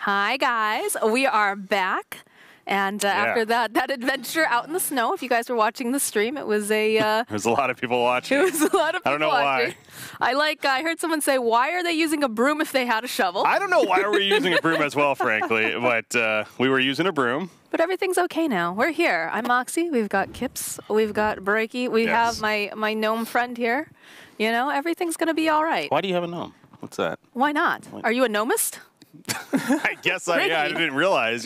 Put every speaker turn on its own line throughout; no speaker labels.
Hi, guys. We are back. And after that adventure out in the snow, if you guys were watching the stream, it was a...
There's a lot of people watching.
It was a lot of people watching.
I don't know why.
I heard someone say, why are they using a broom if they had a shovel?
I don't know why we're using a broom as well, frankly, but we were using a broom.
But everything's okay now. We're here. I'm Moxie. We've got Kips. We've got Breaky. We have my gnome friend here. You know, everything's going to be all right.
Why do you have a gnome? What's that?
Why not? Are you a gnomist?
I guess I didn't realize,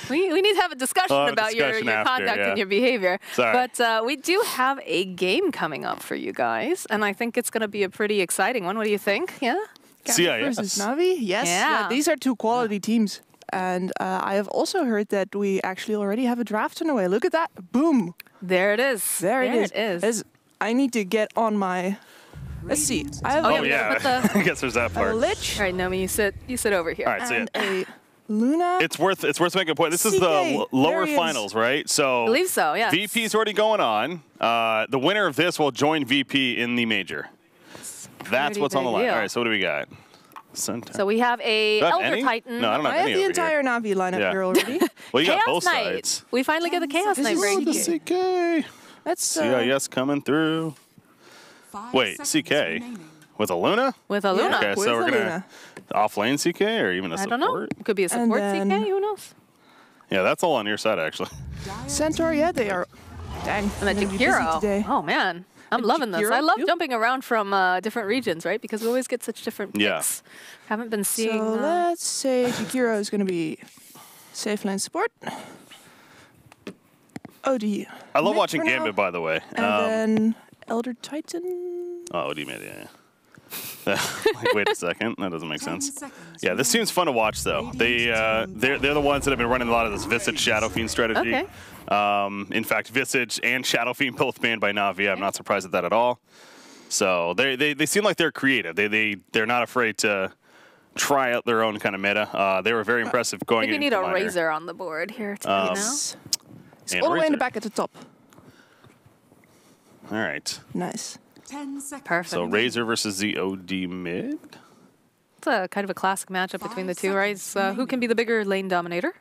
We need to have a discussion about your conduct and your behavior.
Sorry.
But we do have a game coming up for you guys, and I think it's going to be a pretty exciting one. What do you think? Yeah?
Gambit versus Navi? Yes. Yeah, these are two quality teams. And I have also heard that we actually already have a draft on the way. Look at that. Boom.
There it is.
There it is. I need to get on my... Let's see. I have
I guess there's that part.
A Lich.
All right, Nomi, you sit over here.
All right,
and a Luna.
It's worth making a point. This is the lower finals, right? So
I believe so, yeah.
VP's already going on. The winner of this will join VP in the major. That's what's on the line. All right, so what do we got?
So we have a Elder Titan.
No, I don't have any
the entire Navi lineup here already.
Well, you got both
Knight.
sides.
We finally get the Chaos Knight break.
CK.
That's
CIS coming through. Wait, CK with a Luna?
With a Luna.
Okay, so we're gonna offlane CK or even a support.
I don't know. It could be a support CK. Who knows?
Yeah, that's all on your side actually.
Centaur, they are. Dang.
And then Jakiro. Oh man. I'm loving this. I love jumping around from different regions, right? Because we always get such different picks. Haven't been seeing...
So let's say Jakiro is going to be safe lane support. OD.
I love watching Gambit, by the way.
And then Elder Titan.
Oh, OD made it, like, wait a second. That doesn't make sense. Yeah, this seems fun to watch, though. They're the ones that have been running a lot of this Visage Shadow Fiend strategy.
Okay.
In fact, Visage and Shadow Fiend both banned by Navi. I'm not surprised at that at all. So they seem like they're creative. They're not afraid to try out their own kind of meta. They were very impressive going into
I think we need a Razor on the board here too,
It's all the way in the back at the top.
All right.
Nice.
10 seconds. Perfect.
So Razor versus the OD mid.
It's a kind of a classic matchup between the two, right? So who can be the bigger lane dominator?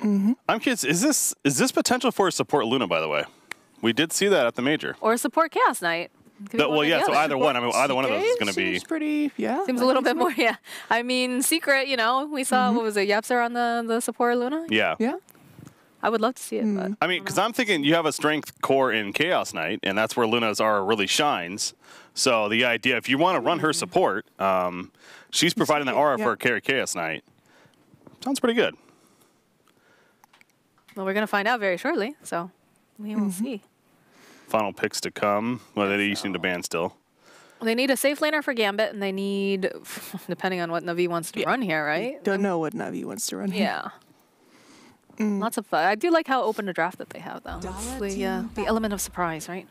I'm curious, is this potential for a support Luna, by the way? We did see that at the major.
Or a support Chaos Knight.
Well, yeah, so either one. I mean, either one of those is going to be...
Seems pretty,
Seems a little bit more, I mean, Secret, you know, we saw, what was it, Yapser on the support Luna?
Yeah.
I would love to see it, but...
I mean, because I'm thinking you have a strength core in Chaos Knight, and that's where Luna's aura really shines. So the idea, if you want to run her support, she's providing the aura for carry Chaos Knight. Sounds pretty good.
Well, we're going to find out very shortly, so we will see.
Final picks to come. Well, they seem to ban still.
They need a safe laner for Gambit, and they need, depending on what Navi wants to run here, right?
Don't know what Navi wants to run here.
Yeah. Lots of fun. I do like how open a draft that they have, though. It's the element of surprise, right?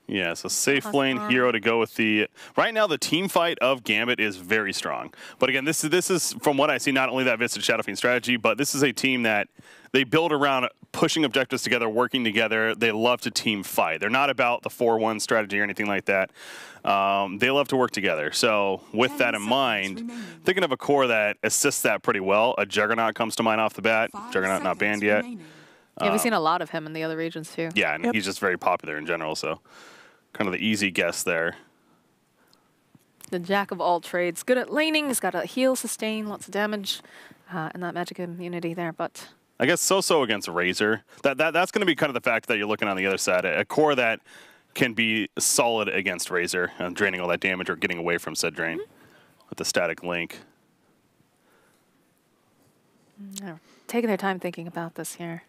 Yeah, so safe lane hero to go with the... Right now, the team fight of Gambit is very strong. But again, this is from what I see, not only that Visage Shadow Fiend strategy, but this is a team that they build around pushing objectives together, working together. They love to team fight. They're not about the 4-1 strategy or anything like that. They love to work together. So with that in mind, thinking of a core that assists that pretty well, a Juggernaut comes to mind off the bat. Juggernaut not banned yet.
Yeah, we've seen a lot of him in the other regions, too.
Yeah, and he's just very popular in general, so kind of the easy guess there.
The jack of all trades. Good at laning. He's got a heal, sustain, lots of damage, and that magic immunity there, but...
I guess so-so against Razor. That's going to be kind of the fact that you're looking on the other side. A core that can be solid against Razor, draining all that damage or getting away from said drain with the static link.
Taking their time thinking about this here.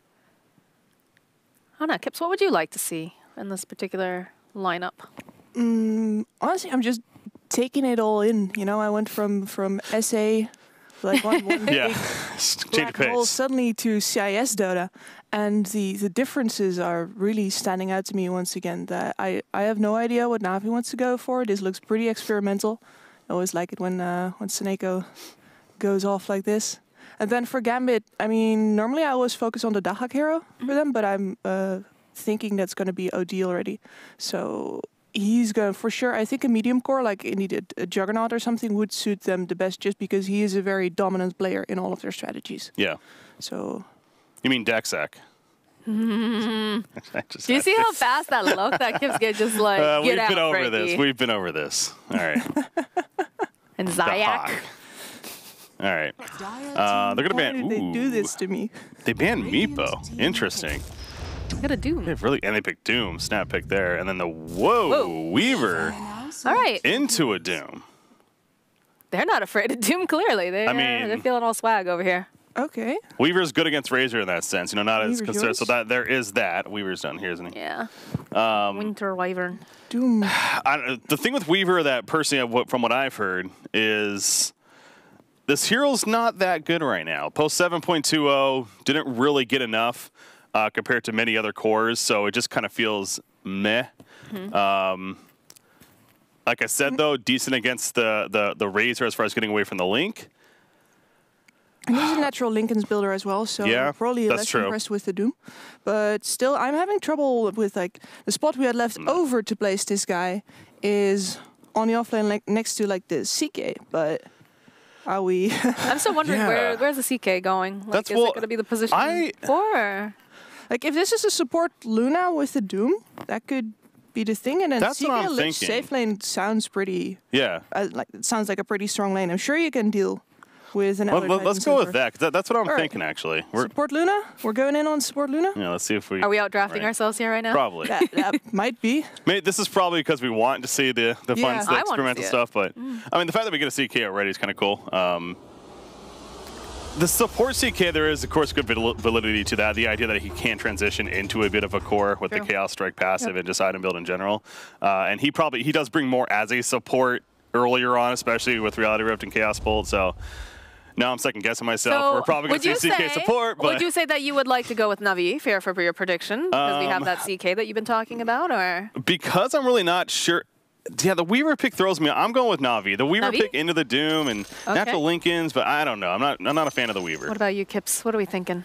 I don't know, Kips, what would you like to see in this particular lineup?
Honestly, I'm just taking it all in. You know, I went from SA, like one
change of pace,
suddenly to CIS Dota, and the differences are really standing out to me once again. That I have no idea what Navi wants to go for. This looks pretty experimental. I always like it when Seneko goes off like this. And then for Gambit, I mean, normally I always focus on the Dahak hero for them, but I'm thinking that's going to be OD already. So he's going for sure. I think a medium core, like indeed a Juggernaut or something, would suit them the best, just because he is a very dominant player in all of their strategies.
Yeah.
So.
You mean Dexac?
Do you see how fast that look that Kips get? Just like
we've been over this. We've been over this. All right.
And Zayak.
All right. They're gonna ban.
Why did they do this to me?
They banned Meepo. Interesting.
Got a Doom.
And they picked Doom. Snap pick there, and then the Weaver.
All right.
Into a Doom.
They're not afraid of Doom. Clearly, they're feeling all swag over here.
Okay.
Weaver's good against Razor in that sense, you know, not as
Weaver's
concerned.
yours?
So that there is that. Weaver's down here, isn't he?
Yeah. Winter Wyvern.
Doom.
The thing with Weaver that personally, from what I've heard, is this hero's not that good right now. Post 7.20 didn't really get enough compared to many other cores, so it just kind of feels meh. Like I said, though, decent against the Razor as far as getting away from the Link.
And he's a natural Lincoln's builder as well, so
yeah,
probably less impressed with the Doom. But still, I'm having trouble with, like, the spot we had left over to place this guy is on the offlane, like, next to, like, the CK, but are we...
I'm still wondering, where's the CK going? Like,
That's
is it going to be the position for?
Like, if this is a support Luna with the Doom, that could be the thing, and then
That's
CK
what I'm thinking.
safe lane sounds pretty...
Yeah.
Like, it sounds like a pretty strong lane. I'm sure you can deal with an
let's go with that, because that's what I'm thinking, actually.
Support Luna? We're going in on support Luna?
Yeah, let's see if we...
Are we out drafting ourselves here right now?
Probably.
That might be.
This is probably because we want to see the fun, the experimental stuff, but I mean, the fact that we get a CK already is kind of cool. The support CK, there is, of course, good validity to that. The idea that he can transition into a bit of a core with the Chaos Strike passive and just item build in general. And he does bring more as a support earlier on, especially with Reality Rift and Chaos Bolt, so... Now I'm second guessing myself.
So
we're probably going to see CK support. But
would you say that you would like to go with Navi for your prediction? Because we have that CK that you've been talking about, or?
Because I'm really not sure. Yeah, the Weaver pick throws me. I'm going with Navi. The Weaver pick into the Doom and natural Lincolns, but I don't know. I'm not a fan of the Weaver.
What about you, Kips? What are we thinking?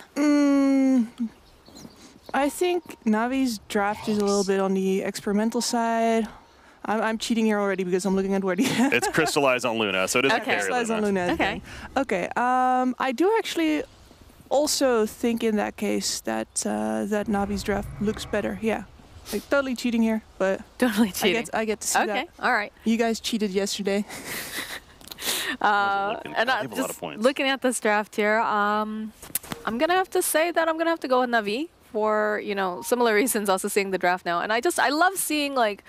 I think Navi's draft is a little bit on the experimental side. I'm cheating here already because I'm looking at where the...
It's crystallized on Luna, so it is
crystallized on Luna. Okay. I do actually also think in that case that that Navi's draft looks better. Yeah. Like, totally cheating here, but...
Totally cheating.
I get to see that.
Okay, all right.
You guys cheated yesterday.
And just looking at this draft here, I'm going to have to say that I'm going to have to go with Navi for, you know, similar reasons, also seeing the draft now. And I love seeing, like,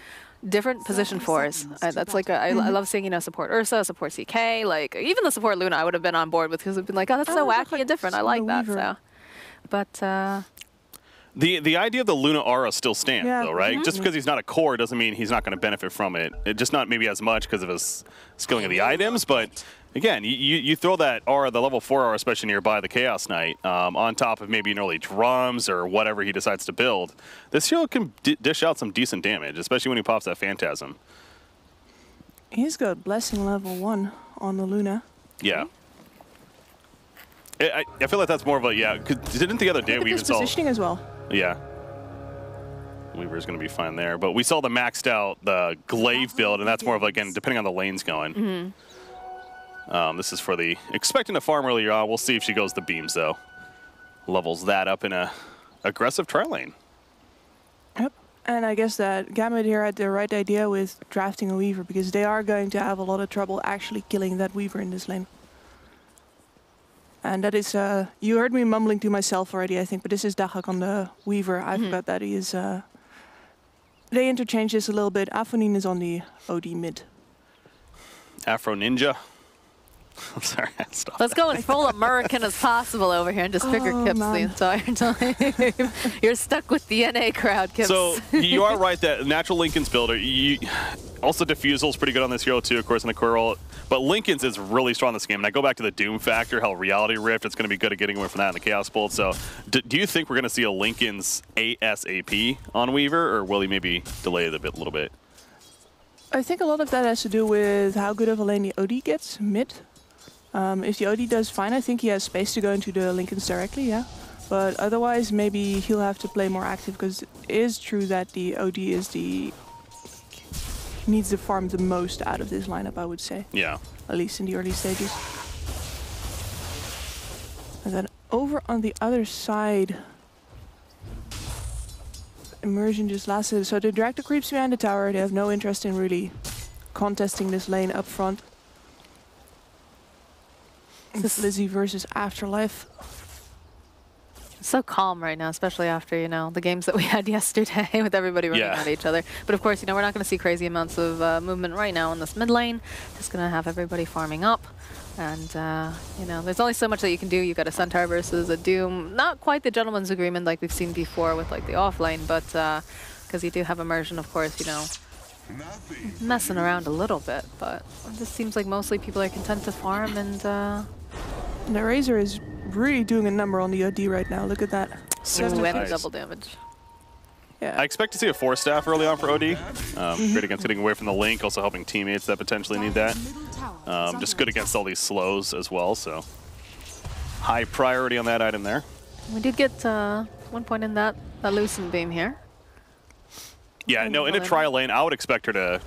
different position fours. That's like I love seeing, you know, support Ursa, support CK, like even the support Luna I would have been on board with, because I've been like, oh, that's so wacky and different. I like that. So, but
the idea of the Luna aura still stands, though, right? Just because he's not a core doesn't mean he's not going to benefit from it. Just not maybe as much because of his skilling of the items, but. Again, you throw that aura, the level 4 aura, especially nearby the Chaos Knight, on top of maybe an early drums or whatever he decides to build. This hero can dish out some decent damage, especially when he pops that Phantasm.
He's got Blessing level 1 on the Luna.
Yeah. I feel like that's more of a, cause didn't the other day we even saw...
positioning as well.
Yeah. Weaver's going to be fine there. But we saw the maxed out, the Glaive build, and that's more of, again, depending on the lanes going. This is for the expecting to farm earlier on. We'll see if she goes the beams, though. Levels that up in a aggressive tri lane.
Yep. And I guess that Gambit here had the right idea with drafting a Weaver, because they are going to have a lot of trouble actually killing that Weaver in this lane. And that is, you heard me mumbling to myself already, I think, but this is Dagak on the Weaver. I forgot that he is, they interchange this a little bit. Aphonine is on the OD mid.
Afro Ninja. I'm sorry, stop.
Let's go as full American as possible over here and just trigger Kips the entire time. You're stuck with the NA crowd, Kips.
So you are right that natural Lincoln's builder. Also, Diffusal's pretty good on this hero too, of course, in the core role. But Lincoln's is really strong in this game. And I go back to the Doom factor, how Reality Rift, it's going to be good at getting away from that in the Chaos Bolt. So do you think we're going to see a Lincoln's ASAP on Weaver, or will he maybe delay it a little bit?
I think a lot of that has to do with how good of a lane the OD gets mid. If the OD does fine, I think he has space to go into the Lincolns directly, yeah. But otherwise, maybe he'll have to play more active, because it is true that the OD is the needs to farm the most out of this lineup, I would say.
Yeah.
At least in the early stages. And then over on the other side, Immersion just lasted. So they drag the creeps behind the tower. They have no interest in really contesting this lane up front. Lizzie versus Afterlife.
It's so calm right now, especially after, you know, the games that we had yesterday with everybody running at each other. But of course, you know, we're not going to see crazy amounts of movement right now in this mid lane. Just going to have everybody farming up. And, you know, there's only so much that you can do. You've got a Centaur versus a Doom. Not quite the gentleman's agreement like we've seen before with, like, the offlane, but because you do have Immersion, of course, you know, messing around a little bit. But it just seems like mostly people are content to farm and
the Razor is really doing a number on the OD right now. Look at that.
and double damage.
Yeah.
I expect to see a 4-staff early on for OD. Great against getting away from the link, also helping teammates that potentially need that. Just good against all these slows as well, so high priority on that item there.
We did get 1 point in that Lucent beam here.
Yeah, no, in a trial lane, I would expect her to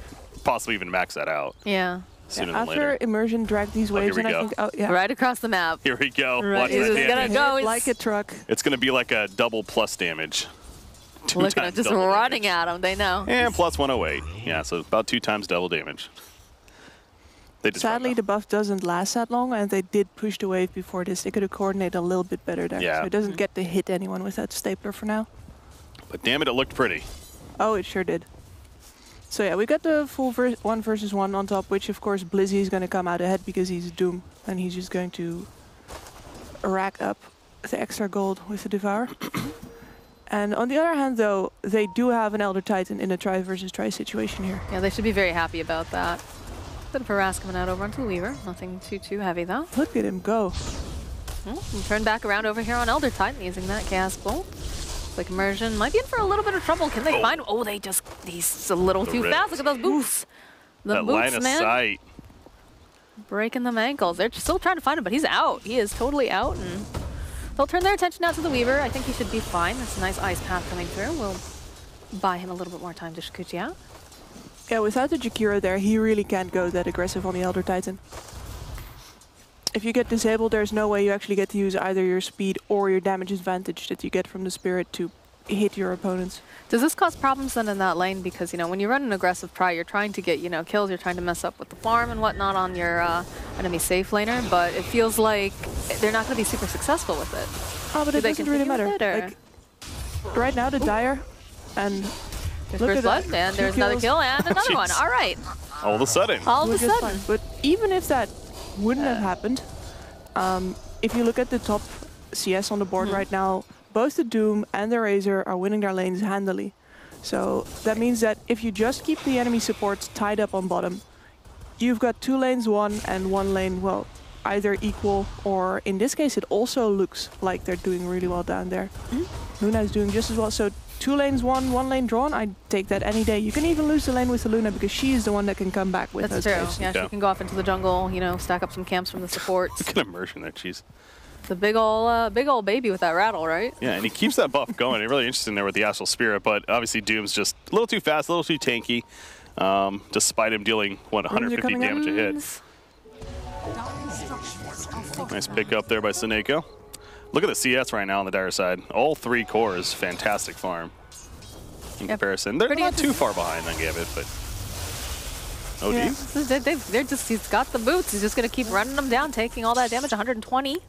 possibly even max that out.
Yeah.
Sooner than
After
later.
Immersion dragged these waves, and I think,
Right across the map.
Here we go.
Right.
Watch
He's
that
gonna
damage.
go
like a truck.
It's going to be like a double plus damage.
Look at him just running at him. They know.
And plus 108. Yeah, so about 2 times double damage. They just
Sadly, the buff doesn't last that long, and they did push the wave before this. They could have coordinated a little bit better there.
Yeah.
So it doesn't get to hit anyone with that stapler for now.
But damn it looked pretty.
Oh, it sure did. So yeah, we got the full 1 versus 1 on top, which of course Blizzy is going to come out ahead because he's Doom, and he's just going to rack up the extra gold with the Devour. And on the other hand, though, they do have an Elder Titan in a try versus try situation here.
Yeah, they should be very happy about that. Bit of harass coming out over onto the Weaver. Nothing too heavy though.
Look at him go.
Turn back around over here on Elder Titan using that Chaos Bolt. Like Immersion might be in for a little bit of trouble. Can they find him? Oh, he's a little too fast. Look at those boots. The
That
boots,
line of
man.
sight.
Breaking them ankles. They're still trying to find him, but he's out. He is totally out, and they'll turn their attention out to the Weaver. I think he should be fine. That's a nice ice path coming through. We'll buy him a little bit more time to Shikuchi out.
Yeah, without the Jakiro there, he really can't go that aggressive on the Elder Titan. If you get disabled, there's no way you actually get to use either your speed or your damage advantage that you get from the Spirit to hit your opponents.
Does this cause problems then in that lane? Because, you know, when you run an aggressive pry, you're trying to get, you know, kills, you're trying to mess up with the farm and whatnot on your enemy safe laner, but it feels like they're not going to be super successful with it.
Oh, but it doesn't really matter.
Like,
right now, the Dire, and
there's
look
first
at
blood,
that.
and
2
there's another
kills.
kill, and another one. All right.
All of a sudden.
All of
We're
a
just
sudden.
fine. But even if that wouldn't have happened, if you look at the top CS on the board right now, both the Doom and the Razor are winning their lanes handily. So that means that if you just keep the enemy supports tied up on bottom, you've got 2 lanes won and 1 lane, well, either equal or in this case it also looks like they're doing really well down there. Luna is doing just as well. So 2 lanes won, 1 lane drawn, I'd take that any day. You can even lose the lane with the Luna because she is the one that can come back with
That's
those
true.
waves.
Yeah, she can go off into the jungle, you know, stack up some camps from the supports.
Look at Immersion there, jeez.
The big old baby with that rattle, right?
Yeah, and he keeps that buff going. It's really interesting there with the Astral Spirit, but obviously Doom's just a little too fast, a little too tanky, despite him dealing, what, 150 damage a hit. Nice pick up there by Seneko. Look at the CS right now on the Dire side. All 3 cores, fantastic farm in comparison. They're not too far behind on Gambit, but OD.
Yeah. He's got the boots. He's just going to keep running them down, taking all that damage, 120.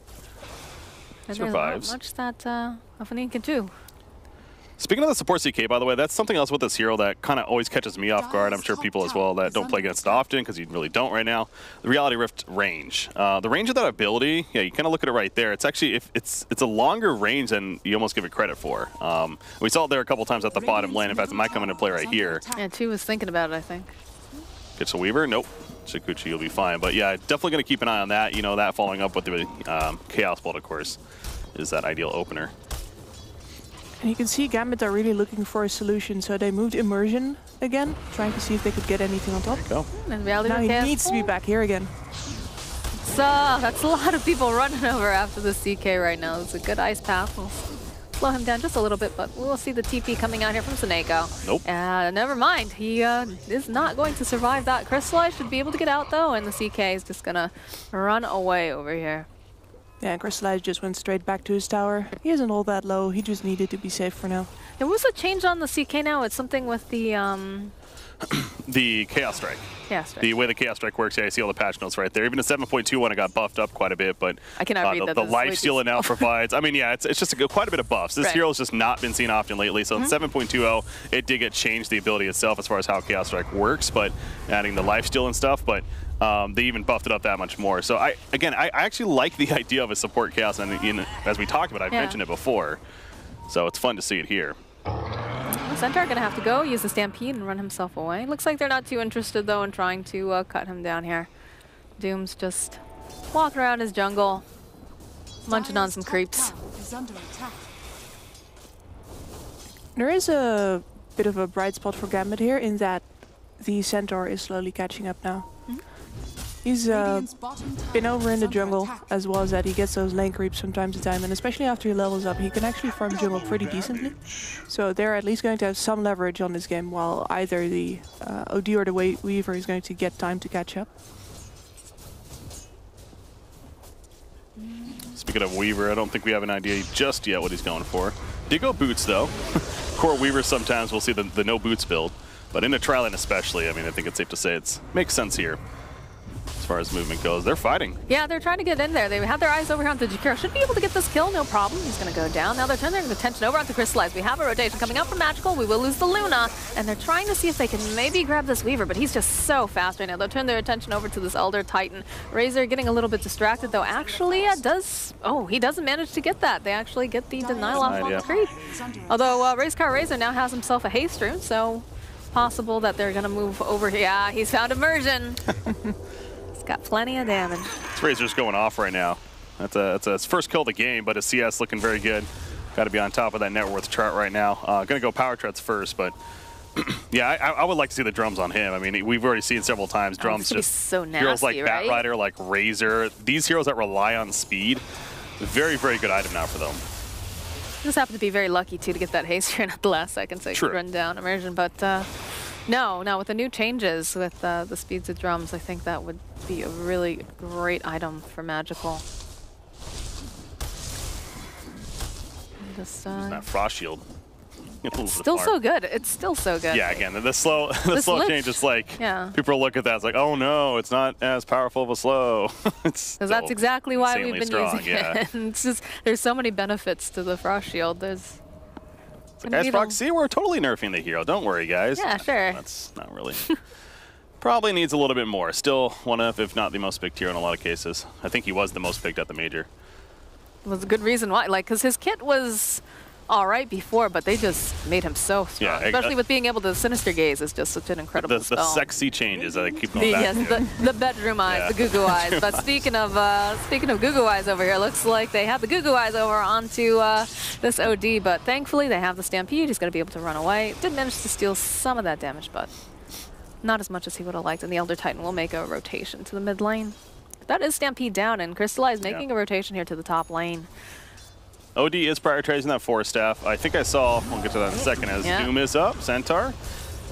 And
Survives.
there's not much that Afani can do.
Speaking of the support CK, by the way, that's something else with this hero that kind of always catches me off guard. I'm sure people as well that don't play against it often because you really don't right now. The Reality Rift range. The range of that ability, yeah, you kind of look at it right there. It's actually, it's a longer range than you almost give it credit for. We saw it there a couple times at the bottom lane. In fact, it might come into play right here.
Yeah, Chi was thinking about it, I think.
Gets a Weaver? Nope. Shikuchi will be fine. But yeah, definitely going to keep an eye on that. You know, that following up with the Chaos Bolt, of course, is that ideal opener.
And you can see Gambit are really looking for a solution, so they moved Immersion again, trying to see if they could get anything on top.
Go.
And Reality
Now he
Rift
needs to be back here again.
So that's a lot of people running over after the CK right now. It's a good ice path. We'll slow him down just a little bit, but we'll see the TP coming out here from Seneko.
Nope.
Never mind. He is not going to survive that. Crystallize should be able to get out, though, and the CK is just going to run away over here.
Yeah, Crystallize just went straight back to his tower. He isn't all that low. He just needed to be safe for now.
And what's the change on the CK now? It's something with the...
The Chaos Strike.
Chaos Strike.
The way the Chaos Strike works, yeah, I see all the patch notes right there. Even the 7.21, it got buffed up quite a bit, but
I cannot read that.
The life steal it now provides. I mean, yeah, it's just quite a bit of buffs. This hero's just not been seen often lately. So in 7.20, it did get changed the ability itself as far as how Chaos Strike works, but adding the life steal and stuff. But they even buffed it up that much more. So I actually like the idea of a support Chaos, and as we talked about, I've mentioned it before. So it's fun to see it here.
Centaur gonna have to go use the Stampede and run himself away. Looks like they're not too interested though in trying to cut him down here. Doom's just walking around his jungle, munching on some creeps.
There is a bit of a bright spot for Gambit here in that the Centaur is slowly catching up now. He's been over in the jungle, as well as that he gets those lane creeps from time to time, and especially after he levels up, he can actually farm jungle pretty decently. So they're at least going to have some leverage on this game, while either the OD or the Weaver is going to get time to catch up.
Speaking of Weaver, I don't think we have an idea just yet what he's going for. Did go boots though. Core Weaver sometimes we'll see the no boots build, but in a trial lane especially, I mean, I think it's safe to say it makes sense here. As far as movement goes, they're fighting.
Yeah, they're trying to get in there. They had their eyes over here onto Jakiro. Should be able to get this kill, no problem. He's going to go down. Now they're turning their attention over onto Crystallize. We have a rotation coming up from Magical. We will lose the Luna, and they're trying to see if they can maybe grab this Weaver, but he's just so fast right now. They'll turn their attention over to this Elder Titan. Razor getting a little bit distracted, though. Actually, he doesn't manage to get that. They actually get the denial off on the creep. Although Racecar Razor now has himself a haste rune, so possible that they're going to move over here. Yeah, he's found immersion. Got plenty of damage.
This Razor's going off right now. That's his first kill of the game, but his CS looking very good. Got to be on top of that net worth chart right now. Gonna go power treads first, but yeah, I would like to see the drums on him. I mean, we've already seen several times drums just
so nasty,
heroes like
right?
Batrider, like Razor. These heroes that rely on speed, very, very good item now for them.
Just happened to be very lucky too to get that haste rune at the last second, so he could run down immersion, but. No, with the new changes with the speeds of drums, I think that would be a really great item for Magical. Just,
that frost shield.
Still so good. It's still so good.
Yeah, again, the slow change is like, people look at that, it's like, oh no, it's not as powerful of a slow. Because
that's exactly why we've been using
it.
It's just, there's so many benefits to the frost shield. There's
guys, Foxy, we're totally nerfing the hero. Don't worry, guys.
Yeah, sure.
That's not really. Probably needs a little bit more. Still one of, if not the most picked hero in a lot of cases. I think he was the most picked at the major.
It was a good reason why. Like, because his kit was all right before, but they just made him so strong. Yeah, especially with being able to Sinister Gaze is just such an incredible spell.
The sexy changes that I keep going back to.
Yes, the bedroom eyes, the Goo Goo eyes. But speaking of Goo Goo eyes over here, looks like they have the Goo Goo eyes over onto this OD, but thankfully they have the Stampede. He's going to be able to run away. Did manage to steal some of that damage, but not as much as he would have liked. And the Elder Titan will make a rotation to the mid lane. That is Stampede down, and Crystallize making a rotation here to the top lane.
OD is prioritizing that Force Staff. I think I saw, we'll get to that in a second, as Doom is up. Centaur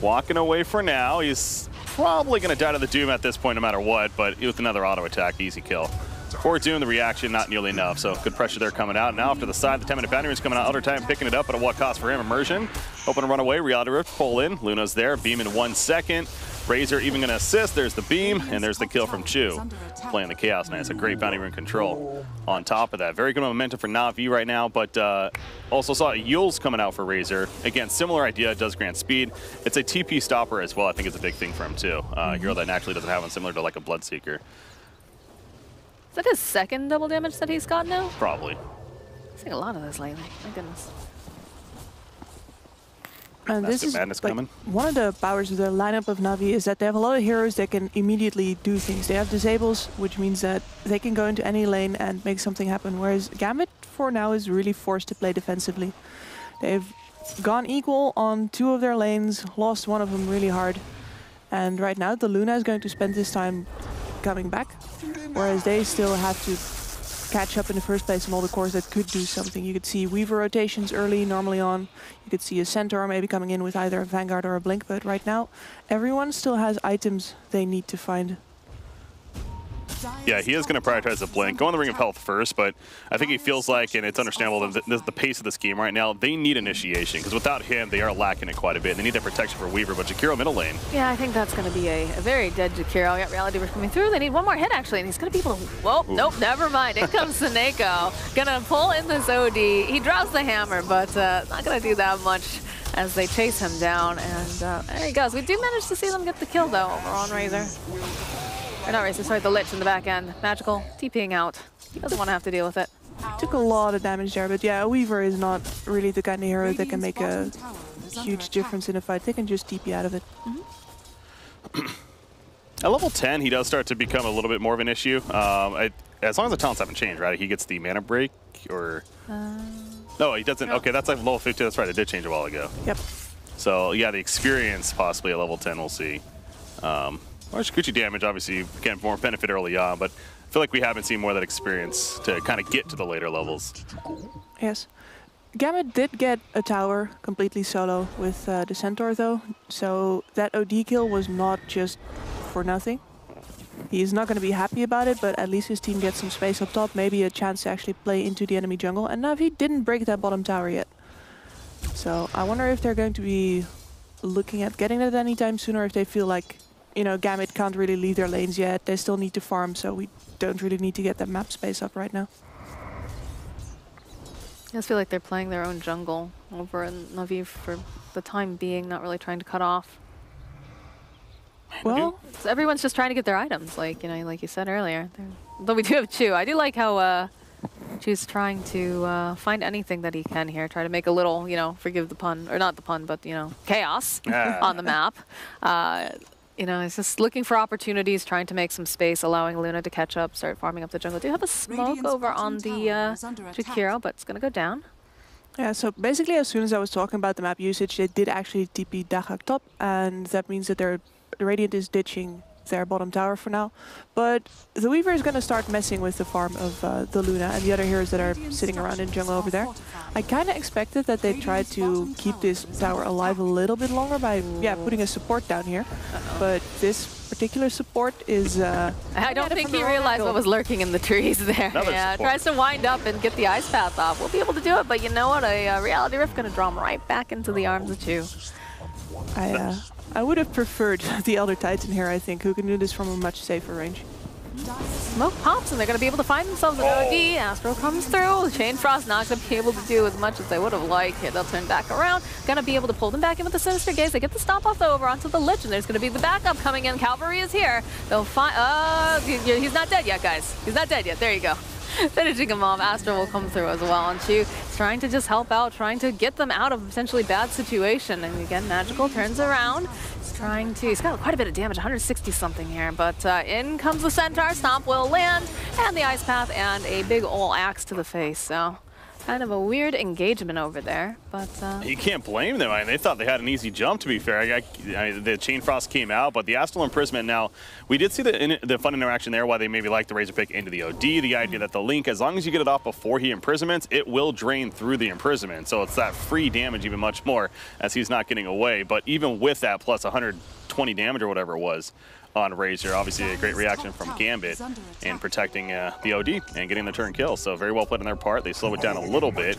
walking away for now. He's probably going to die to the Doom at this point no matter what, but with another auto attack, easy kill. For Doom, the reaction not nearly enough, so good pressure there coming out. Now off to the side, the 10-minute boundary is coming out. Elder Titan picking it up, but at what cost for him? Immersion. Hoping to run away. Reality Rift, pull in. Luna's there. Beam in 1 second. Razor even going to assist. There's the beam, and there's the kill from Chu. Playing the Chaos Knight. It's a great bounty rune control. On top of that, very good momentum for Na'Vi right now, but also saw Yule's coming out for Razor. Again, similar idea, it does grant speed. It's a TP stopper as well. I think it's a big thing for him too. Hero that naturally doesn't have one, similar to like a Bloodseeker.
Is that his second double damage that he's got now?
Probably.
I've seen a lot of this lately. My goodness.
And this is like one of the powers of the lineup of Na'Vi is that they have a lot of heroes that can immediately do things. They have disables, which means that they can go into any lane and make something happen, whereas Gambit for now is really forced to play defensively. They've gone equal on 2 of their lanes, lost one of them really hard, and right now the Luna is going to spend this time coming back, whereas they still have to catch up in the first place on all the cores that could do something. You could see Weaver rotations early, normally on. You could see a Centaur maybe coming in with either a Vanguard or a Blink, but right now everyone still has items they need to find.
Yeah, he is going to prioritize the Blink. Go on the Ring of Health first, but I think he feels like, and it's understandable, that the pace of this game right now, they need initiation, because without him, they are lacking it quite a bit. They need that protection for Weaver, but Jakiro middle lane.
Yeah, I think that's going to be a very dead Jakiro. Got Reality Rift coming through. They need one more hit, actually, and he's going to be able to... Whoa, nope, never mind. In comes Seneko. Going to pull in this OD. He drops the hammer, but not going to do that much as they chase him down, and there he goes. We do manage to see them get the kill, though, over on Razor. Or not Razor, sorry, the Lich in the back end. Magical, TPing out. He doesn't want to have to deal with it.
Took a lot of damage there, but yeah, a Weaver is not really the kind of hero that can make a huge difference in a fight. They can just TP out of it.
At level 10, he does start to become a little bit more of an issue. As long as the talents haven't changed, right? He gets the mana break, or... No, he doesn't. Okay, that's like level 50. That's right, it did change a while ago.
Yep.
So, yeah, the experience possibly at level 10, we'll see. Or Shukuchi damage, obviously, again, more benefit early on, but I feel like we haven't seen more of that experience to kind of get to the later levels.
Yes. Gambit did get a tower completely solo with the Centaur, though, so that OD kill was not just for nothing. He's not going to be happy about it, but at least his team gets some space up top, maybe a chance to actually play into the enemy jungle, and Na'Vi didn't break that bottom tower yet. So I wonder if they're going to be looking at getting it anytime soon, or if they feel like, you know, Gambit can't really leave their lanes yet. They still need to farm, so we don't really need to get that map space up right now.
I just feel like they're playing their own jungle over in Na'Vi for the time being, not really trying to cut off.
Well,
so everyone's just trying to get their items, like, you know, like you said earlier. Though we do have Chu. I do like how Chu's trying to find anything that he can here, try to make a little, you know, forgive the pun, or not the pun, but, you know, chaos on the map. You know, he's just looking for opportunities, trying to make some space, allowing Luna to catch up, start farming up the jungle. Do have a smoke over on the Jakiro, but it's going to go down.
Yeah, so basically as soon as I was talking about the map usage, they did actually TP Dagak top, and that means that the Radiant is ditching their bottom tower for now. But the Weaver is going to start messing with the farm of the Luna and the other heroes that are sitting around in jungle over there. I kind of expected that they tried to keep this tower alive a little bit longer by, yeah, putting a support down here. But this particular support is...
I don't think he realized what was lurking in the trees there. Yeah, tries to wind up and get the ice path off. We'll be able to do it, but you know what? A Reality Rift going to draw him right back into the arms of Chu.
I would have preferred the Elder Titan here, I think, who can do this from a much safer range.
Smoke pops, and they're going to be able to find themselves an OD. Astro comes through. Chain Frost not going to be able to do as much as they would have liked. They'll turn back around. Going to be able to pull them back in with the Sinister Gaze. They get the stop off, though, over onto the Lich, and there's going to be the backup coming in. Cavalry is here. They'll find... he's not dead yet, guys. He's not dead yet. There you go. Finishing him off. Astra will come through as well. And Chu is trying to just help out, trying to get them out of a potentially bad situation. And again, Magical turns around. He's got quite a bit of damage, 160 something here, but in comes the Centaur, Stomp will land, and the Ice Path, and a big ol' axe to the face, so kind of a weird engagement over there, but...
You can't blame them. I mean, they thought they had an easy jump, to be fair. I mean, the Chain Frost came out, but the Astral Imprisonment now, we did see the fun interaction there, why they maybe like the Razor Pick into the OD, the idea that the Link, as long as you get it off before he imprisonments, it will drain through the imprisonment. So it's that free damage even much more, as he's not getting away. But even with that, plus 120 damage or whatever it was, on Razor. Obviously a great reaction from Gambit in protecting the OD and getting the turn kill. So very well played on their part. They slow it down a little bit.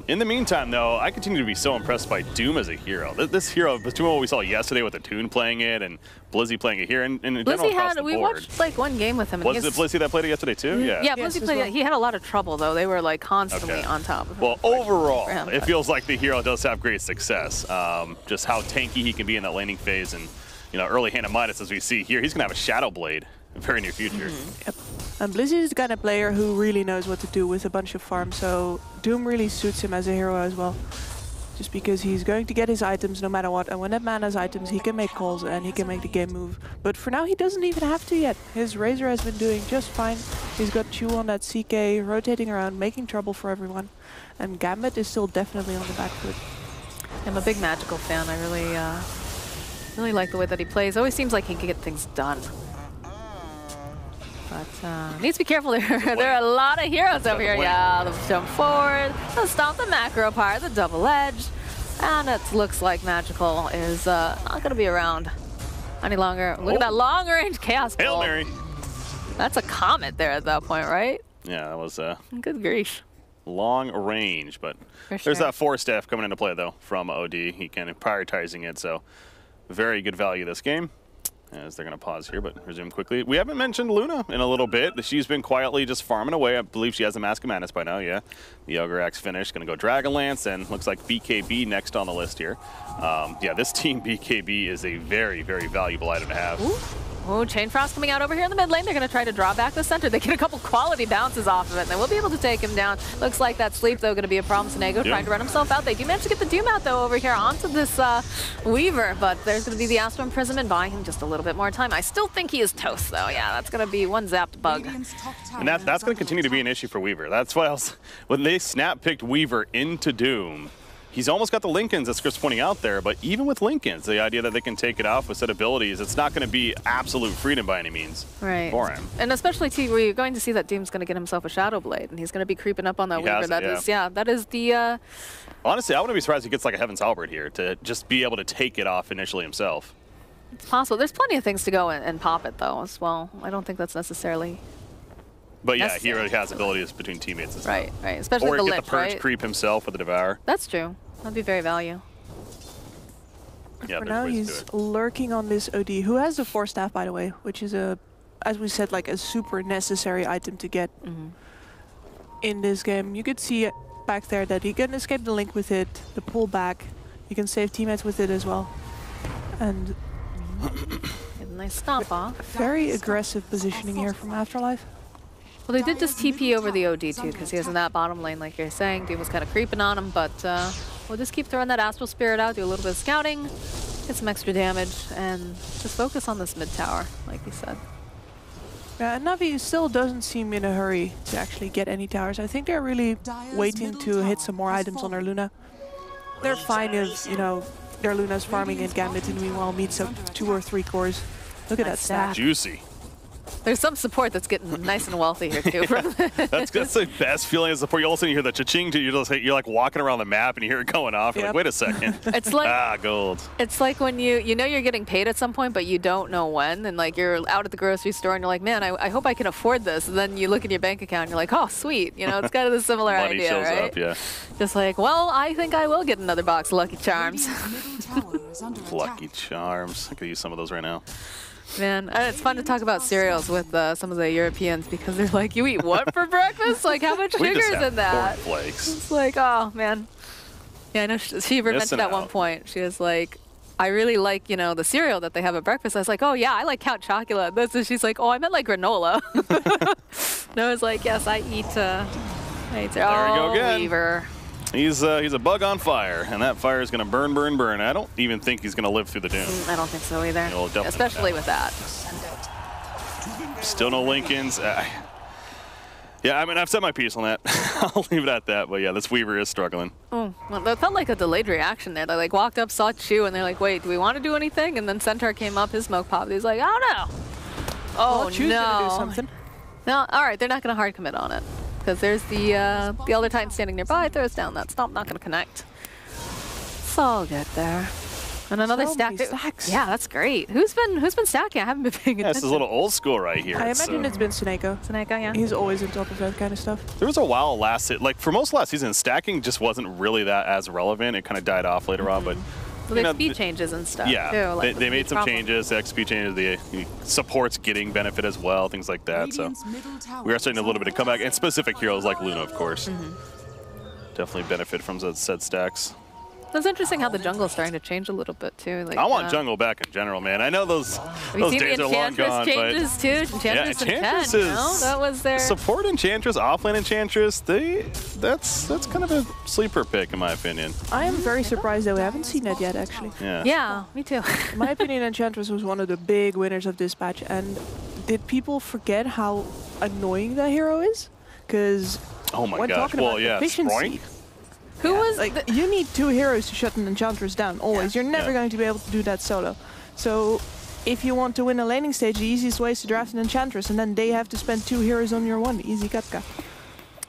In the meantime, though, I continue to be so impressed by Doom as a hero. This hero, between what we saw yesterday with the Toon playing it and Blizzy playing it here, and in general across the board.
We watched like one game with him.
Was it Blizzy that played it yesterday too? Yeah.
Yeah, Blizzy played it. He had a lot of trouble though. They were like constantly on top of him.
Well, overall, it feels like the hero does have great success. Just how tanky he can be in that laning phase, and you know, early hand of Midas as we see here. He's gonna have a Shadow Blade in the very near future.
Yep. And Blizzy is the kind of player who really knows what to do with a bunch of farms, so Doom really suits him as a hero as well. Just because he's going to get his items no matter what, and when that man has items, he can make calls and he can make the game move. But for now, he doesn't even have to yet. His Razor has been doing just fine. He's got Chu on that CK, rotating around, making trouble for everyone. And Gambit is still definitely on the back foot.
I'm a big Magical fan. I really like the way that he plays. Always seems like he can get things done. But needs to be careful there. There are a lot of heroes over here. Yeah, the jump forward, the stomp, the macro part, the double edge. And it looks like Magical is not going to be around any longer. Look at that long range Chaos Bolt.
Hail Mary.
That's a comet there at that point, right?
Yeah, that was
good grief.
Long range, but there's that 4-staff coming into play though from OD. He kind of prioritizing it, so very good value this game. As they're going to pause here, but resume quickly. We haven't mentioned Luna in a little bit. She's been quietly just farming away. I believe she has a Mask of Madness by now, yeah. The Ogre Axe finished. Going to go Dragonlance, and looks like BKB next on the list here. Yeah, this team BKB is a very, very valuable item to have.
Ooh. Oh, Chain Frost coming out over here in the mid lane. They're going to try to draw back the center. They get a couple quality bounces off of it, and they will be able to take him down. Looks like that sleep, though, going to be a problem. Senego trying to run himself out. They do manage to get the Doom out, though, over here onto this Weaver, but there's going to be the Astral Imprisonment buying him just a little bit more time. I still think he is toast, though. Yeah, that's going to be one zapped bug.
And that's going to continue to be an issue for Weaver. That's why when they snap-picked Weaver into Doom, he's almost got the Lincolns, as Chris pointing out there, but even with Lincolns, the idea that they can take it off with set abilities, it's not going to be absolute freedom by any means for him.
And especially, too, where you're going to see that Doom's going to get himself a Shadow Blade, and he's going to be creeping up on that Weaver. That is the...
Honestly, I wouldn't be surprised if he gets like a Heaven's Halberd here to just be able to take it off initially himself.
It's possible. There's plenty of things to go and pop it, though, as well. I don't think that's necessarily...
But yeah, he already has abilities between teammates and stuff.
Right. Especially
or
the
get the Purge creep himself with the Devour.
That's true. That'd be very value.
Yeah,
for now, he's lurking on this OD, who has the 4-staff, by the way, which is as we said, like a super necessary item to get in this game. You could see back there that he can escape the link with it, the pull back. You can save teammates with it as well. And
get a nice stomp off.
Very aggressive positioning here from Afterlife.
Well, they did just TP over the OD too, because he was in that bottom lane, like you're saying. Doom was kind of creeping on him, but we'll just keep throwing that Astral Spirit out, do a little bit of scouting, get some extra damage, and just focus on this mid tower, like you said.
Yeah, and Navi still doesn't seem in a hurry to actually get any towers. I think they're really waiting to hit some more items on their Luna. They're fine if, you know, their Luna's farming in Gambit and meanwhile meets up 2 or 3 cores. Look at that stack.
Juicy.
There's some support that's getting nice and wealthy here too.
That's the best feeling of support. You all of a sudden you hear the cha-ching, you're like walking around the map and you hear it going off. You're like, wait a second.
It's like
gold.
It's like when you know you're getting paid at some point, but you don't know when, and like you're out at the grocery store and you're like, man, I hope I can afford this. And then you look at your bank account and you're like, oh, sweet. You know, it's kind of the similar
Money
idea,
shows
right?
up, yeah.
Just like, well, I think I will get another box of Lucky Charms.
Lucky Charms. I could use some of those right now.
Man, it's fun to talk about cereals with some of the Europeans because they're like, you eat what for breakfast? Like, how much sugar is in that?
Cornflakes.
It's like, oh, man. Yeah, I know she even mentioned at one point, she was like, I really like, you know, the cereal that they have at breakfast. I was like, oh, yeah, I like Count Chocula. And she's like, oh, I meant like granola. And I was like, yes, I eat there we go again. Weaver.
He's a bug on fire, and that fire is going to burn, burn, burn. I don't even think he's going to live through the Doom.
I don't think so either, especially with that.
Still no Lincolns. Yeah, I mean, I've said my piece on that. I'll leave it at that. But yeah, this Weaver is struggling.
Oh, well, that felt like a delayed reaction there. They like walked up, saw Chu, and they're like, wait, do we want to do anything? And then Centaur came up, his smoke popped. He's like, I don't know. Oh,
Chu's gonna do something.
No, all right, they're not going to hard commit on it. Because there's the Elder Titan standing nearby, throws down that stomp, not going to connect. It's all good there. And another stack. Yeah, that's great. Who's been stacking? I haven't been paying attention.
Yeah, this is a little old school right here.
I imagine it's been Senego.
Senego, yeah.
He's always on top of that kind of stuff.
There was a while like for most last season, stacking just wasn't really that as relevant. It kind of died off later on, but
well, the XP changes and stuff.
Yeah,
too, like
they made some changes. The XP changes, the support's getting benefit as well, things like that. So we are starting a little bit of comeback, and specific heroes like Luna, of course, definitely benefit from those said stacks.
It's interesting how the jungle's starting to change a little bit too. Like,
I want jungle back in general, man. I know those days are long gone,
changes too. Enchantress and
Enchantress
you know? That was their
support Enchantress, offlane Enchantress. That's kind of a sleeper pick in my opinion.
I am very surprised that we haven't seen that yet, actually.
Yeah, me too.
In my opinion, Enchantress was one of the big winners of this patch. And did people forget how annoying that hero is? Because
oh my
when
gosh,
talking about efficiency.
Sproink?
Who was
like you need 2 heroes to shut an Enchantress down always. You're never going to be able to do that solo. So if you want to win a laning stage, the easiest way is to draft an Enchantress, and then they have to spend 2 heroes on your 1. Easy Katka.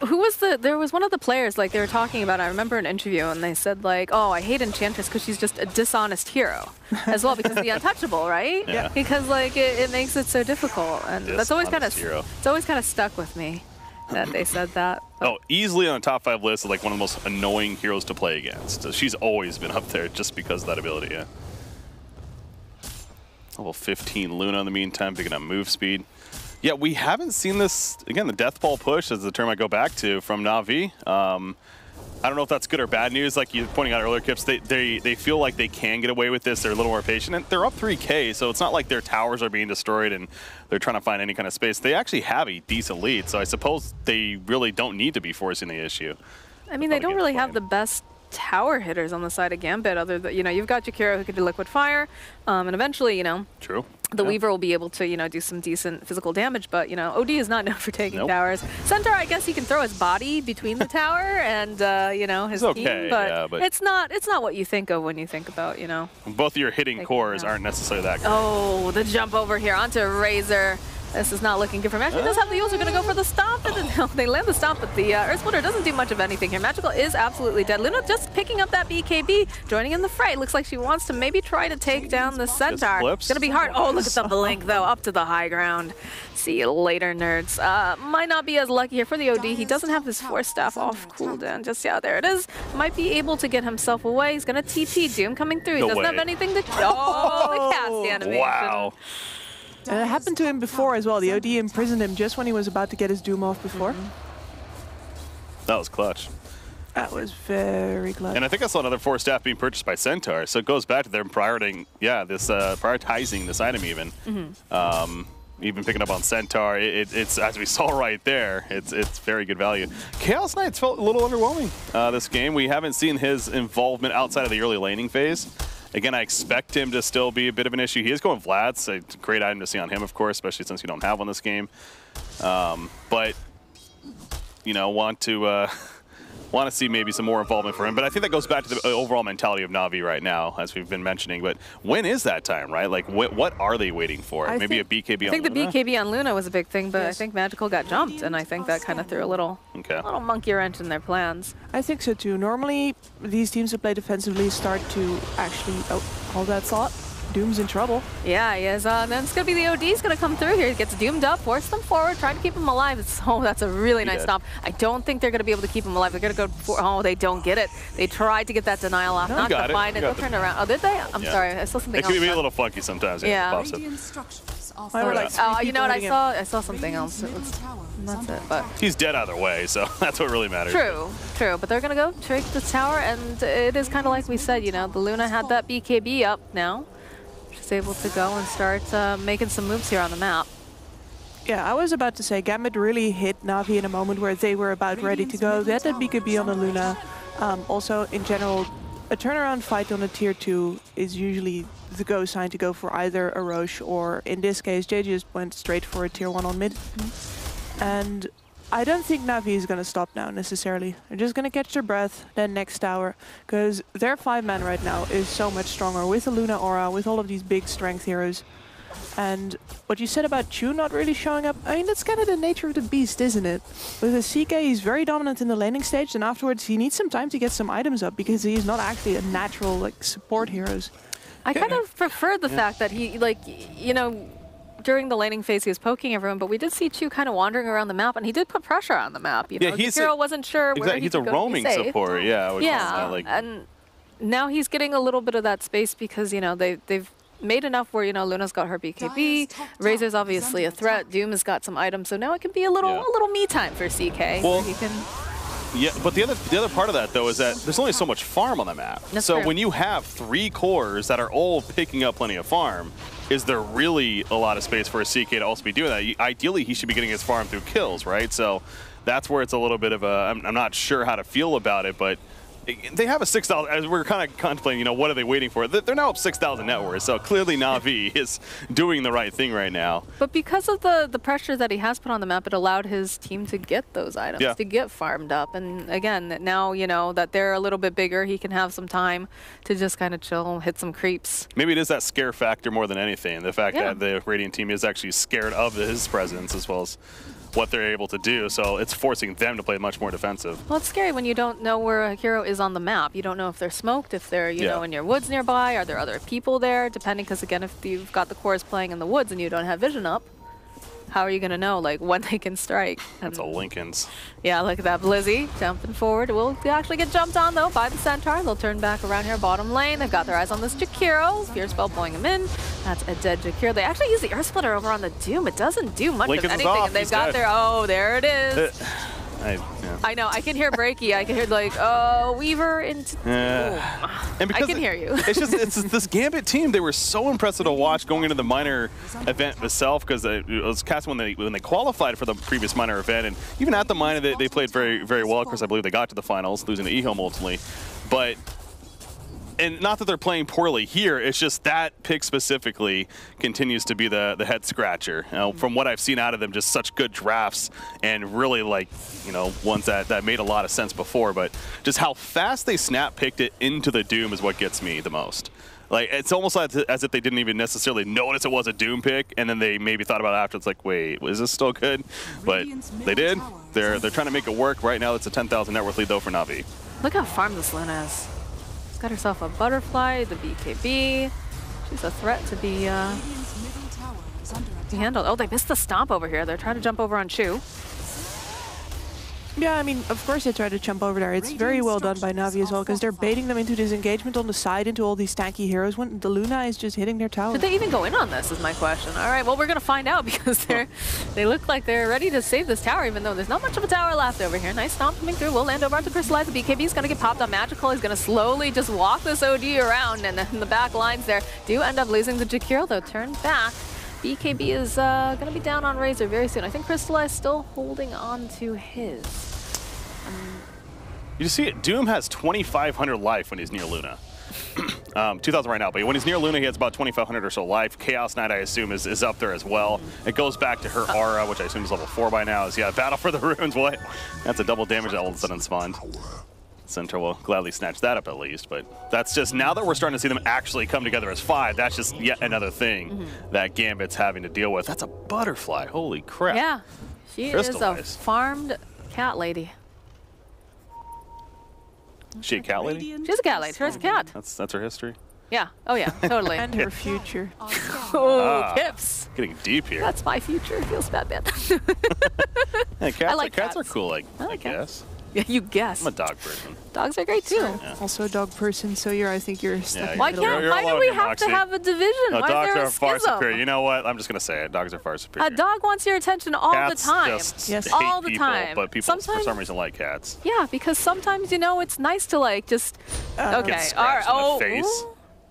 Who was there was one of the players, like, they were talking about, I remember an interview, and they said, like, oh, I hate Enchantress because she's just a dishonest hero as well, because of the untouchable, right?
Yeah.
Because, like, it makes it so difficult, and that's always kind of,
hero.
it's always kind of stuck with me that they said that. But.
Oh, easily on the top 5 list of, like, one of the most annoying heroes to play against. So she's always been up there just because of that ability, yeah. Level 15 Luna in the meantime, picking up move speed. Yeah, we haven't seen this, again, the death ball push is the term I go back to from Na'Vi. I don't know if that's good or bad news. Like you were pointing out earlier, Kips, they feel like they can get away with this. They're a little more patient. And they're up 3K, so it's not like their towers are being destroyed and they're trying to find any kind of space. They actually have a decent lead, so I suppose they really don't need to be forcing the issue.
I mean, they don't really have the best tower hitters on the side of Gambit, other than, you know, you've got Jakiro who can do liquid fire, and eventually, you know,
True.
The Weaver will be able to, you know, do some decent physical damage, but, you know, OD is not known for taking towers. Centaur, I guess he can throw his body between the tower and, you know, his team, but, it's not what you think of when you think about, you know.
Both of your hitting cores aren't necessarily that good.
Oh, the jump over here onto Razor. This is not looking good for Magical. Does have the Yules are going to go for the stomp, and then they land the stomp, but the Earth Splitter doesn't do much of anything here. Magical is absolutely dead. Luna just picking up that BKB, joining in the fray. Looks like she wants to maybe try to take down the Centaur. It's going to be hard. Oh, look at the blink, though, up to the high ground. See you later, nerds. Might not be as lucky here for the OD. He doesn't have his Force Staff off cooldown just yet. There it is. Might be able to get himself away. He's going to TP. Doom coming through. He doesn't have anything to... Oh, the cast animation.
Wow.
And it happened to him before as well. The OD imprisoned him just when he was about to get his Doom off before.
That was clutch.
That was very clutch.
And I think I saw another Force Staff being purchased by Centaur, so it goes back to them prioritizing, prioritizing this item even. Even picking up on Centaur, it's as we saw right there, it's very good value. Chaos Knights felt a little underwhelming this game. We haven't seen his involvement outside of the early laning phase. Again, I expect him to still be a bit of an issue. He is going Vlad, so it's a great item to see on him, of course, especially since you don't have one this game. But, you know, want to see maybe some more involvement for him. But I think that goes back to the overall mentality of Na'Vi right now, as we've been mentioning. But when is that time, right? Like, what are they waiting for? Maybe a BKB on Luna?
I think the BKB on Luna was a big thing, but I think Magical got jumped, and I think that kind of threw a little monkey wrench in their plans.
I think so too. Normally, these teams that play defensively start to actually... Oh, hold that thought. Doom's in trouble.
Yeah, he is. Then it's going to be the OD's going to come through here. He gets doomed up, force them forward, trying to keep him alive. That's a really nice stomp. I don't think they're going to be able to keep him alive. They're going to go for... Oh, they don't get it. They tried to get that denial off, not to find it. They'll turn around. Oh, did they? I'm sorry. I saw something else.
It can be a little funky sometimes.
Yeah.
You
know what? I saw something else. That's it. But
he's dead either way, so that's what really matters.
True. But they're going to go take the tower, and it is kind of like we said, you know, the Luna had that BKB up now. She's able to go and start making some moves here on the map.
Yeah, I was about to say, Gambit really hit Na'Vi in a moment where they were about ready to go. They had that BKB on the Luna. Also, in general, a turnaround fight on a tier 2 is usually the go sign to go for either a Roche or, in this case, JJ just went straight for a tier 1 on mid. And I don't think Na'Vi is going to stop now, necessarily. They're just going to catch their breath, then next tower, because their 5-man right now is so much stronger with the Luna Aura, with all of these big strength heroes. And what you said about Chu not really showing up, I mean, that's kind of the nature of the beast, isn't it? With a CK, he's very dominant in the laning stage, and afterwards he needs some time to get some items up, because he's not actually a natural, like, support heroes.
I kind of prefer the fact that he, like, you know, during the laning phase, he was poking everyone, but we did see Chu kind of wandering around the map, and he did put pressure on the map. You know, Jakiro wasn't sure where he could go.
He's a roaming support,
and now he's getting a little bit of that space because, you know, they've made enough where, you know, Luna's got her BKB, Razor's obviously a threat, Doom has got some items, so now it can be a little me time for CK.
Well,
he can...
Yeah, but the other part of that, though, is that there's only so much farm on the map.
That's
so
true.
when you have 3 cores that are all picking up plenty of farm, is there really a lot of space for a CK to also be doing that? Ideally, he should be getting his farm through kills, right? So that's where it's a little bit of a... I'm not sure how to feel about it, but they have a 6,000, as we're kind of contemplating, you know, what are they waiting for? They're now up 6,000 net worth, so clearly Na'Vi is doing the right thing right now.
But because of the pressure that he has put on the map, it allowed his team to get those items, to get farmed up. And again, now, you know, that they're a little bit bigger, he can have some time to just kind of chill, hit some creeps.
Maybe it is that scare factor more than anything. The fact that the Radiant team is actually scared of his presence as well as what they're able to do, so it's forcing them to play much more defensive.
Well, it's scary when you don't know where a hero is on the map. You don't know if they're smoked, if they're, you know, in your woods nearby. Are there other people there? Depending, because again, if you've got the cores playing in the woods and you don't have vision up, how are you going to know, like, when they can strike?
That's a Lincoln's.
Yeah, look at that. Blizzy jumping forward. Will actually get jumped on, though, by the Centaur. They'll turn back around here, bottom lane. They've got their eyes on this Jakiro. Fear Spell pulling him in. That's a dead Jakiro. They actually use the Earth Splitter over on the Doom. It doesn't do much of anything. And they've got their... Oh, there it is. I know. I can hear Breaky. I can hear, like, Weaver into...
And because
I can hear you.
it's this Gambit team, they were so impressive to watch going into the minor event itself, because it was cast when they qualified for the previous minor event, and even at the minor they played very, very well. Of course, I believe they got to the finals, losing to eHome ultimately. But... And not that they're playing poorly here, it's just that pick specifically continues to be the head scratcher. You know, from what I've seen out of them, just such good drafts and really, like, you know, ones that made a lot of sense before, but just how fast they snap picked it into the Doom is what gets me the most. Like, it's almost like as if they didn't even necessarily notice it was a Doom pick, and then they maybe thought about it after. It's like, wait, is this still good? But they did. They're trying to make it work. Right now, it's a 10,000 net worth lead, though, for Na'Vi.
Look how farmed this Luna is. Got herself a butterfly, the BKB. She's a threat to be handled. Oh, they missed the stomp over here. They're trying to jump over on Chu.
Yeah, I mean, of course they try to jump over there. It's very well done by Na'Vi as well, because they're baiting them into this engagement on the side, into all these tanky heroes, when the Luna is just hitting their tower.
Did they even go in on this, is my question. All right, well, we're going to find out, because they look like they're ready to save this tower, even though there's not much of a tower left over here. Nice stomp coming through. We'll land over to Crystallize. The BKB is going to get popped on Magical. He's going to slowly just walk this OD around, and then the back lines there do end up losing the Jakiro, though. Turn back. BKB is going to be down on Razor very soon. I think Crystallize still holding on to his.
You see it, Doom has 2,500 life when he's near Luna. 2,000 right now, but when he's near Luna, he has about 2,500 or so life. Chaos Knight, I assume, is up there as well. It goes back to her aura, which I assume is level 4 by now. Is Battle for the Runes, what? That's a double damage that all of a sudden spawned. Centaur will gladly snatch that up at least, but that's just, now that we're starting to see them actually come together as 5, that's just yet another thing that Gambit's having to deal with. That's a butterfly, holy crap.
Yeah, she is a farmed cat lady.
Is she a cat lady?
She's a cat lady. She's a cat.
That's her history.
Yeah. Oh yeah. Totally.
And her future.
Oh, Pips.
Getting deep here.
That's my future. Feels bad, man.
Hey, cats are cool. I guess.
Yeah, you guess.
I'm a dog person.
Dogs are great too.
Yeah. Also a dog person, so I think you're stuck in the
Why
middle.
Why do we have to have a division?
No,
why
dogs
is there
are
a
far
schism?
superior. You know what? I'm just gonna say it. Dogs are far superior.
A dog wants your attention all
cats
the time.
Just
yes,
all the
people,
time.
But people for some reason like cats.
Yeah, because sometimes it's nice to like just. Okay.
Get
All right.
in the face.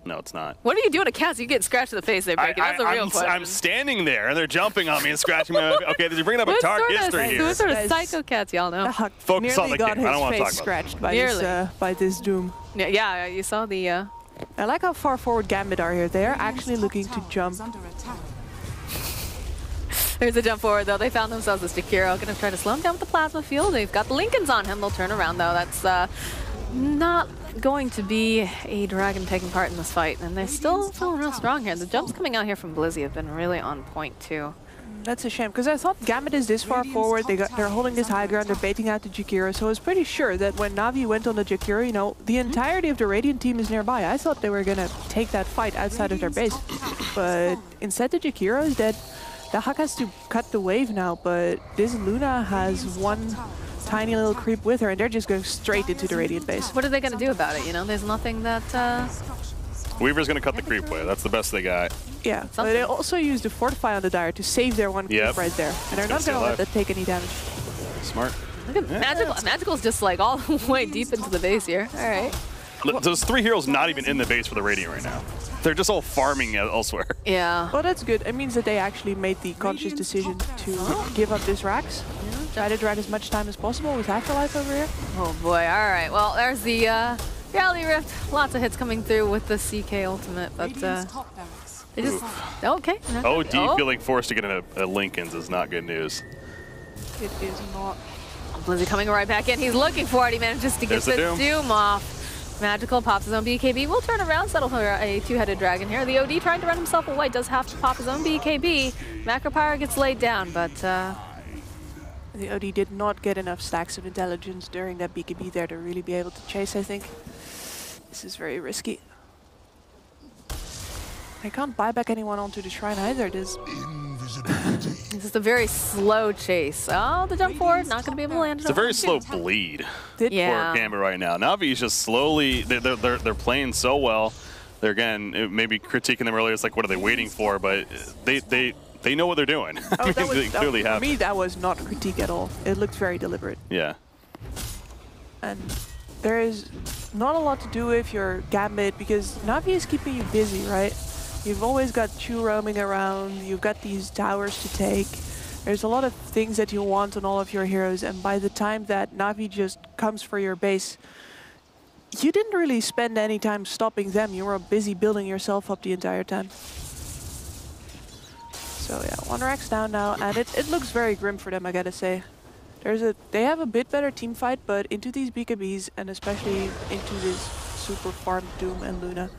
No, it's not.
What are you doing to cats? You get scratched in the face there, Breaky. That's a real question.
I'm standing there, and they're jumping on me and scratching me. Okay, you're bringing up a dark history here.
What sort of psycho cats y'all know?
Focus on the game. I don't want to talk about
scratched by this Doom.
Yeah, you saw the...
I like how far forward Gambit are here. They're actually looking to jump.
There's a jump forward, though. They found themselves this Jakiro. Going to try to slow him down with the Plasma Field. They've got the Lincolns on him. They'll turn around, though. That's not going to be a dragon taking part in this fight. And they're still feeling real strong here. The jumps coming out here from Blizzy have been really on point, too.
That's a shame, because I thought Gambit is this far forward. They're holding this high ground. They're baiting out the Jakiro. So I was pretty sure that when Na'Vi went on the Jakiro, the entirety of the Radiant team is nearby. I thought they were going to take that fight outside of their base. But instead, the Jakiro is dead. The Hak has to cut the wave now, but this Luna has one tiny little creep with her, and they're just going straight into the Radiant base.
What are they going to do about it? There's nothing that...
Weaver's going to cut the creep wave. That's the best they got.
Yeah, but they also use the Fortify on the Dire to save their one creep right there. And they're not going to let that take any damage.
Smart.
Look at Magical. Magical's just like all the way deep into the base here. All right.
Those 3 heroes not even in the base for the Radiant right now. They're just all farming elsewhere.
Yeah.
Well, that's good. It means that they actually made the conscious decision to give up this Rax. Try to drag as much time as possible with Afterlife over here.
Oh boy, all right. Well, there's the Reality Rift. Lots of hits coming through with the CK ultimate, but they just... Okay.
OD feeling forced to get in a Lincoln's is not good news.
It is not.
Blizzy coming right back in. He's looking for it. He manages to get the Doom off. Magical pops his own BKB. Will turn around, settle for a 2-headed dragon here. The OD trying to run himself away. Does have to pop his own BKB. Macropyre gets laid down, but...
The OD did not get enough stacks of intelligence during that BKB there to really be able to chase, I think. This is very risky. I can't buy back anyone onto the shrine either. This
is a very slow chase. Oh, the jump forward, not going to be able to land it.
It's a very slow bleed for Gambit right now. Navi's just slowly, they're playing so well. They're again, maybe critiquing them earlier. It's like, what are they waiting for? But they know what they're doing.
Oh,
they clearly have.
For me, that was not critique at all. It looked very deliberate.
Yeah.
And there is not a lot to do if you're Gambit because Navi is keeping you busy, right? You've always got Chu roaming around, you've got these towers to take. There's a lot of things that you want on all of your heroes, and by the time that Navi just comes for your base, you didn't really spend any time stopping them. You were busy building yourself up the entire time. So yeah, 1 Rax down now, and it looks very grim for them, I gotta say. They have a bit better team fight, but into these BKBs, and especially into this super farm Doom and Luna,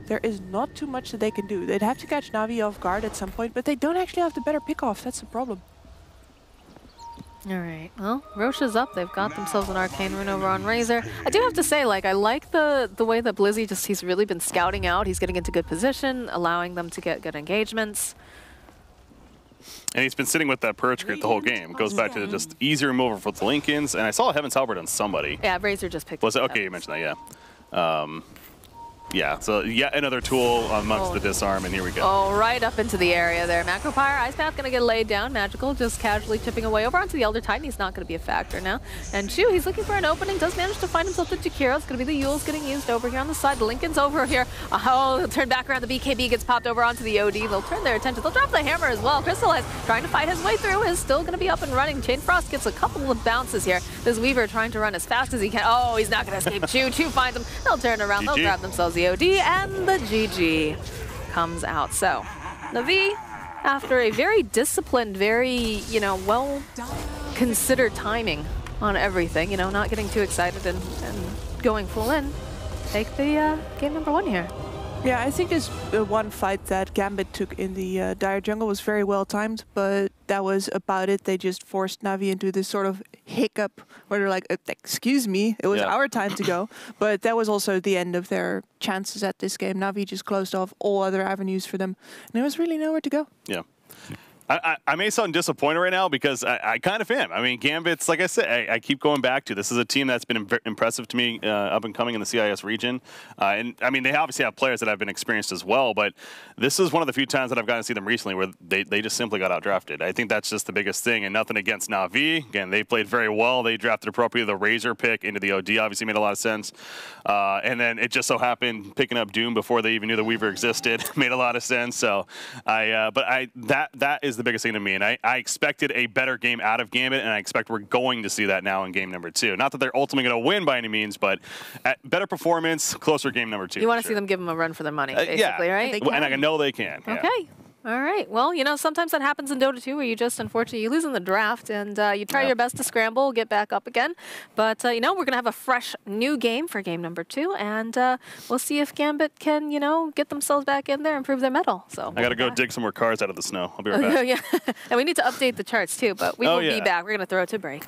there is not too much that they can do. They'd have to catch Navi off guard at some point, but they don't actually have the better pick-off. That's the problem.
All right. Well, Roche is up. They've got themselves an Arcane Rune over on Razor. I do have to say, like, I like the way that Blizzy he's really been scouting out. He's getting into good position, allowing them to get good engagements.
And he's been sitting with that Purge crit the whole game. It goes back to just easy removal for the Lincolns. And I saw a Heaven's Halberd on somebody.
Yeah, Razor just picked
it.
Up.
Okay, you mentioned that, yeah. Yeah, so yet another tool amongst the disarm, and here we go.
Oh, right up into the area there. Macropyre, Ice Path going to get laid down. Magical just casually tipping away over onto the Elder Titan. He's not going to be a factor now. And Chu, he's looking for an opening. Does manage to find himself the Jakiro. It's going to be the Yule's getting used over here on the side. The Lincoln's over here. Oh, he'll turn back around. The BKB gets popped over onto the OD. They'll turn their attention. They'll drop the hammer as well. Crystallize trying to fight his way through. Is still going to be up and running. Chain Frost gets a couple of bounces here. This Weaver trying to run as fast as he can. Oh, he's not going to escape Chu. Chu finds him. They'll turn around. They'll grab themselves the OD. And the GG comes out. So, Navi, after a very disciplined, very, well-considered timing on everything, not getting too excited and going full in, take the game number 1 here.
Yeah, I think this one fight that Gambit took in the Dire Jungle was very well timed, but that was about it. They just forced Navi into this sort of hiccup where they're like, excuse me, it was our time to go. But that was also the end of their chances at this game. Navi just closed off all other avenues for them, and there was really nowhere to go.
Yeah. I may sound disappointed right now because I kind of am. I mean, Gambit's, like I said, I keep going back to this is a team that's been impressive to me up and coming in the CIS region. And I mean, they obviously have players that have been experienced as well, but this is one of the few times that I've gotten to see them recently where they just simply got outdrafted. I think that's just the biggest thing, and nothing against Na'Vi. Again, they played very well. They drafted appropriately. The Razor pick into the OD obviously made a lot of sense. And then it just so happened picking up Doom before they even knew the Weaver existed made a lot of sense. So that is the biggest thing to me, and I expected a better game out of Gambit, and I expect we're going to see that now in game number 2. Not that they're ultimately going to win by any means, but better performance, closer game number 2.
You want to see them give them a run for their money, basically, right?
And I know they can.
Okay. Yeah. All right. Well, sometimes that happens in Dota 2 where you just, unfortunately, you lose in the draft and you try your best to scramble, get back up again. But, we're going to have a fresh new game for game number 2, and we'll see if Gambit can, get themselves back in there and prove their mettle. So
I got to go dig some more cars out of the snow. I'll be right back.
Yeah. And we need to update the charts, too, but we will be back. We're going to throw it to break.